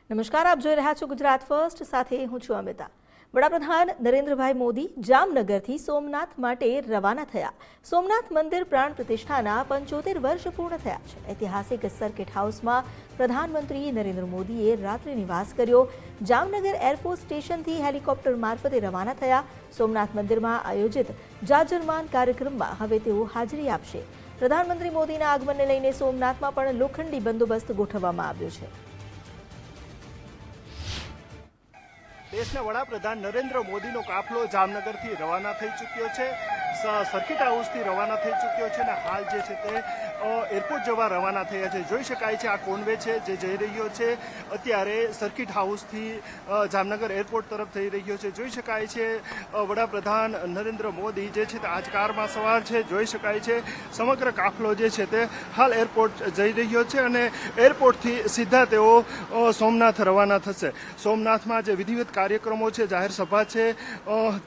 નમસ્કાર, આપ જોઈ રહ્યા છો ગુજરાત ફર્સ્ટ, સાથે હું છું અમિતા। વડાપ્રધાન નરેન્દ્રભાઈ મોદી જામનગરથી સોમનાથ માટે રવાના થયા। સોમનાથ મંદિર પ્રાણ પ્રતિષ્ઠાના 75 વર્ષ પૂર્ણ થયા છે। ઐતિહાસિક સર્કિટ હાઉસમાં પ્રધાનમંત્રી નરેન્દ્ર મોદીએ રાત્રિ નિવાસ કર્યો। જામનગર એરફોર્સ સ્ટેશનથી હેલિકોપ્ટર મારફતે રવાના થયા। સોમનાથ મંદિરમાં આયોજિત જાજરમાન કાર્યક્રમમાં હવે તેઓ હાજરી આપશે। પ્રધાનમંત્રી મોદીના આગમનને લઈને સોમનાથમાં પણ લોખંડી બંદોબસ્ત ગોઠવવામાં આવ્યો છે। દેશના વડાપ્રધાન નરેન્દ્ર મોદીનો કાફલો જામનગરથી રવાના થઈ ચૂક્યો છે। સર્કિટ હાઉસથી રવાના થઈ ચૂક્યો છે અને હાલ જે છે તે એરપોર્ટ જવા રવાના થયા છે। જોઈ શકાય છે આ કોન્વે છે જે જઈ રહ્યો છે, અત્યારે સર્કિટ હાઉસથી જામનગર એરપોર્ટ તરફ જઈ રહ્યો છે। જોઈ શકાય છે વડાપ્રધાન નરેન્દ્ર મોદી જે છે તે આજ કારમાં સવાર છે। જોઈ શકાય છે સમગ્ર કાફલો જે છે તે હાલ એરપોર્ટ જઈ રહ્યો છે અને એરપોર્ટથી સીધા તેઓ સોમનાથ રવાના થશે। સોમનાથમાં જે વિધિવત કાર્યક્રમો છે, જાહેર સભા છે,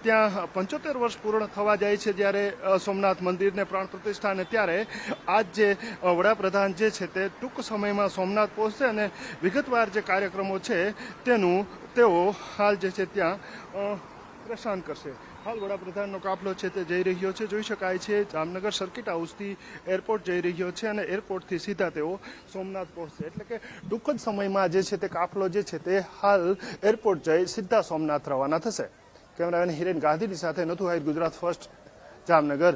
ત્યાં 75 વર્ષ પૂર્ણ થવા જાય છે જ્યારે સોમનાથ મંદિરને પ્રાણ પ્રતિષ્ઠા, અને ત્યારે આજ જે વડાપ્રધાન જે છે તે ટૂંક સમયમાં સોમનાથ પહોંચશે અને વિગતવાર જે કાર્યક્રમો છે તેનું તેઓ હાલ જે છે ત્યાં પ્રસ્થાન કરશે। હાલ વડાપ્રધાનનો કાફલો છે તે જઈ રહ્યો છે। જોઈ શકાય છે જામનગર સર્કિટ હાઉસથી એરપોર્ટ જઈ રહ્યો છે અને એરપોર્ટથી સીધા તેઓ સોમનાથ પહોંચશે, એટલે કે ટૂંક જ સમયમાં જે છે તે કાફલો જે છે તે હાલ એરપોર્ટ જઈ સીધા સોમનાથ રવાના થશે। કેમેરામેન હિરેન ગાંધીની સાથે નથુ હાઈર, ગુજરાત ફર્સ્ટ, જામનગર।